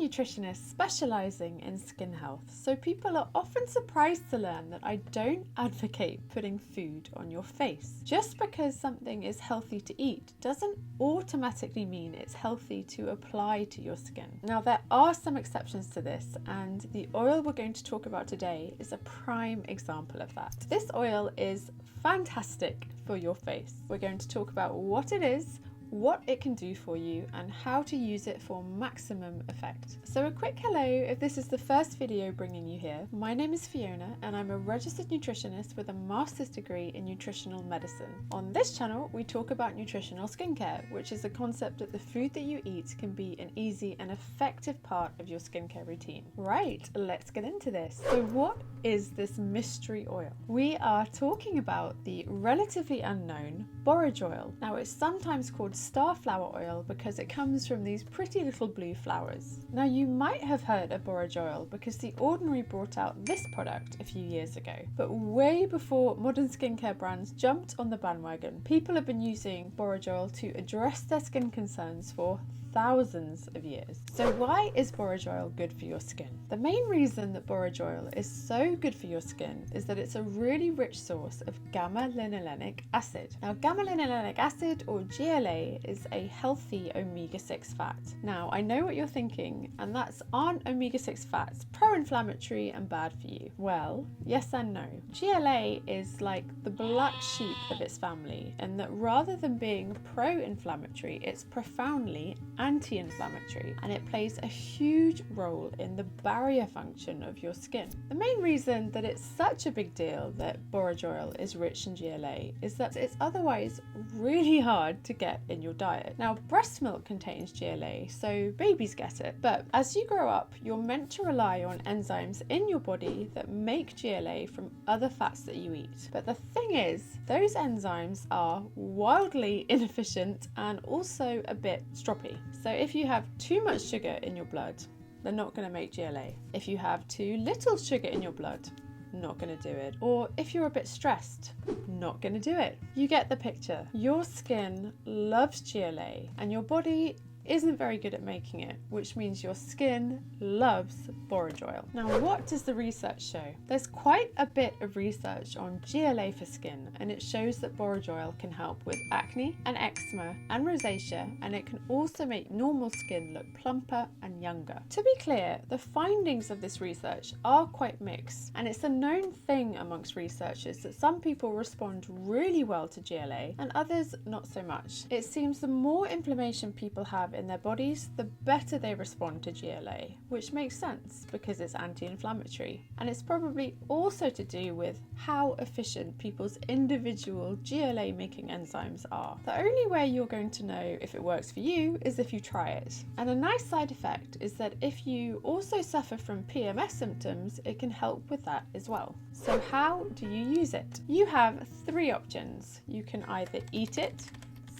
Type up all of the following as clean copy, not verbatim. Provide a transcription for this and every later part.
nutritionist specialising in skin health, so people are often surprised to learn that I don't advocate putting food on your face. Just because something is healthy to eat doesn't automatically mean it's healthy to apply to your skin. Now, there are some exceptions to this, and the oil we're going to talk about today is a prime example of that. This oil is fantastic for your face. We're going to talk about what it is, what it can do for you, and how to use it for maximum effect. So a quick hello if this is the first video bringing you here. My name is Fiona and I'm a registered nutritionist with a master's degree in nutritional medicine. On this channel we talk about nutritional skincare, which is the concept that the food that you eat can be an easy and effective part of your skincare routine. Right, let's get into this. So what is this mystery oil? We are talking about the relatively unknown borage oil. Now, it's sometimes called starflower oil because it comes from these pretty little blue flowers. Now, you might have heard of borage oil because The Ordinary brought out this product a few years ago, but way before modern skincare brands jumped on the bandwagon, people have been using borage oil to address their skin concerns for thousands of years. So why is borage oil good for your skin? The main reason that borage oil is so good for your skin is that it's a really rich source of gamma-linolenic acid. Now, gamma-linolenic acid, or GLA, is a healthy omega-6 fat. Now, I know what you're thinking, and aren't omega-6 fats pro-inflammatory and bad for you? Well, yes and no. GLA is like the black sheep of its family, and that rather than being pro-inflammatory, it's profoundly anti-inflammatory, and it plays a huge role in the barrier function of your skin. The main reason that it's such a big deal that borage oil is rich in GLA is that it's otherwise really hard to get in your diet. Now, breast milk contains GLA, so babies get it, but as you grow up, you're meant to rely on enzymes in your body that make GLA from other fats that you eat. But the thing is, those enzymes are wildly inefficient and also a bit stroppy. So if you have too much sugar in your blood, they're not going to make GLA. If you have too little sugar in your blood, not going to do it. Or if you're a bit stressed, not going to do it. You get the picture. Your skin loves GLA and your body isn't very good at making it, which means your skin loves borage oil. Now, what does the research show? There's quite a bit of research on GLA for skin, and it shows that borage oil can help with acne and eczema and rosacea, and it can also make normal skin look plumper and younger. To be clear, the findings of this research are quite mixed, and it's a known thing amongst researchers that some people respond really well to GLA and others not so much. It seems the more inflammation people have in their bodies, the better they respond to GLA, which makes sense because it's anti-inflammatory. And it's probably also to do with how efficient people's individual GLA making enzymes are. The only way you're going to know if it works for you is if you try it. And a nice side effect is that if you also suffer from PMS symptoms, it can help with that as well. So how do you use it? You have three options. You can either eat it,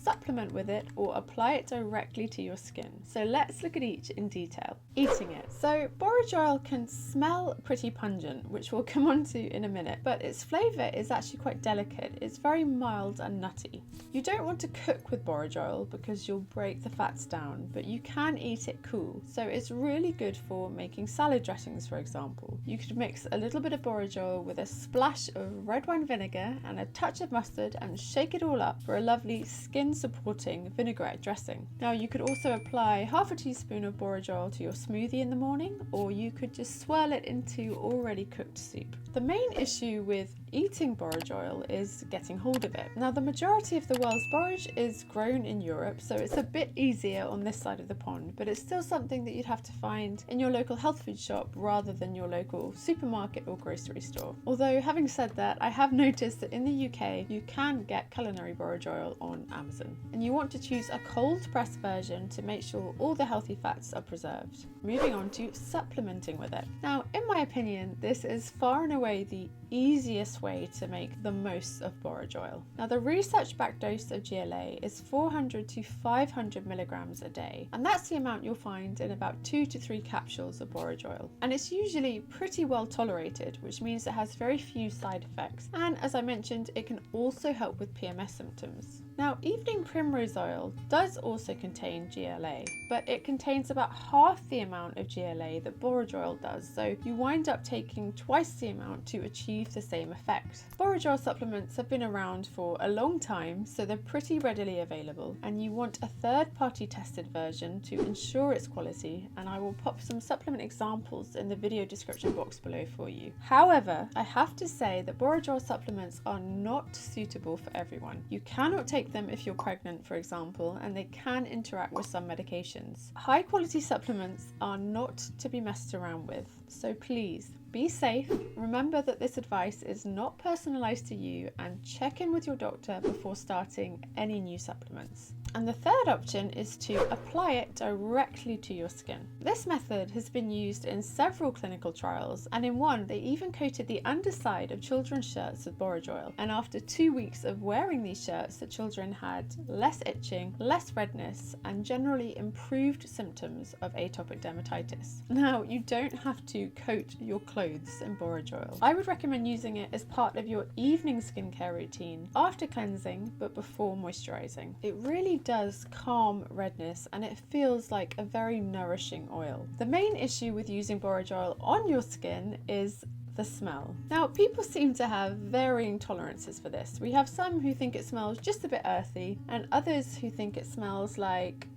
supplement with it, or apply it directly to your skin. So let's look at each in detail. Eating it. So borage oil can smell pretty pungent, which we'll come on to in a minute, but its flavour is actually quite delicate. It's very mild and nutty. You don't want to cook with borage oil because you'll break the fats down, but you can eat it cool. So it's really good for making salad dressings, for example. You could mix a little bit of borage oil with a splash of red wine vinegar and a touch of mustard and shake it all up for a lovely skin supporting vinaigrette dressing. Now, you could also apply half a teaspoon of borage oil to your smoothie in the morning, or you could just swirl it into already cooked soup. The main issue with eating borage oil is getting hold of it. Now, the majority of the world's borage is grown in Europe, so it's a bit easier on this side of the pond, but it's still something that you'd have to find in your local health food shop rather than your local supermarket or grocery store. Although, having said that, I have noticed that in the UK you can get Culinary borage oil on Amazon, and you want to choose a cold pressed version to make sure all the healthy fats are preserved. Moving on to supplementing with it. Now, in my opinion, this is far and away the easiest way to make the most of borage oil. Now, the research-backed dose of GLA is 400 to 500 milligrams a day, and that's the amount you'll find in about 2 to 3 capsules of borage oil. And it's usually pretty well tolerated, which means it has very few side effects. And as I mentioned, it can also help with PMS symptoms. Now, evening primrose oil does also contain GLA, but it contains about half the amount of GLA that borage oil does, so you wind up taking twice the amount to achieve the same effect. Borage oil supplements have been around for a long time, so they're pretty readily available, and you want a third-party tested version to ensure its quality, and I will pop some supplement examples in the video description box below for you. However, I have to say that borage oil supplements are not suitable for everyone. You cannot take them if you're pregnant, for example, and they can interact with some medications. High quality supplements are not to be messed around with, so please be safe. Remember that this advice is not personalized to you, and check in with your doctor before starting any new supplements. And the third option is to apply it directly to your skin. This method has been used in several clinical trials, and in one they even coated the underside of children's shirts with borage oil, and after 2 weeks of wearing these shirts, the children had less itching, less redness, and generally improved symptoms of atopic dermatitis. Now, you don't have to coat your clothes in borage oil. I would recommend using it as part of your evening skincare routine after cleansing but before moisturizing. It really does calm redness, and it feels like a very nourishing oil. The main issue with using borage oil on your skin is the smell. Now, people seem to have varying tolerances for this. We have some who think it smells just a bit earthy, and others who think it smells like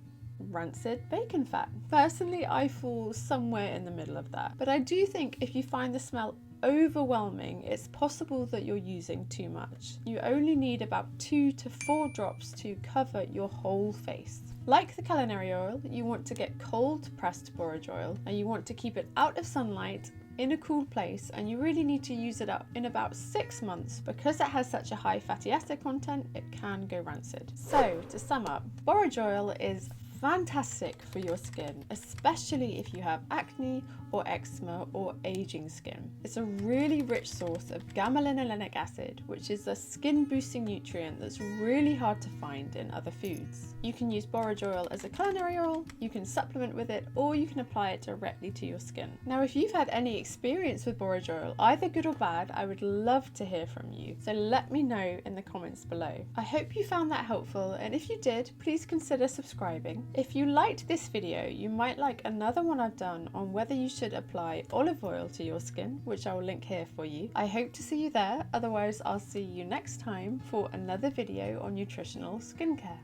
rancid bacon fat. Personally, I fall somewhere in the middle of that, but I do think if you find the smell overwhelming, it's possible that you're using too much. You only need about 2 to 4 drops to cover your whole face. Like the Culinary oil, you want to get cold pressed borage oil, and you want to keep it out of sunlight in a cool place, and you really need to use it up in about 6 months. Because it has such a high fatty acid content, it can go rancid. So to sum up, borage oil is fantastic for your skin, especially if you have acne or eczema or aging skin. It's a really rich source of gamma-linolenic acid, which is a skin boosting nutrient that's really hard to find in other foods. You can use borage oil as a culinary oil, you can supplement with it, or you can apply it directly to your skin. Now, if you've had any experience with borage oil, either good or bad, I would love to hear from you, so let me know in the comments below. I hope you found that helpful, and if you did, please consider subscribing. If you liked this video, you might like another one I've done on whether you should apply olive oil to your skin, which I will link here for you. I hope to see you there. Otherwise, I'll see you next time for another video on nutritional skincare.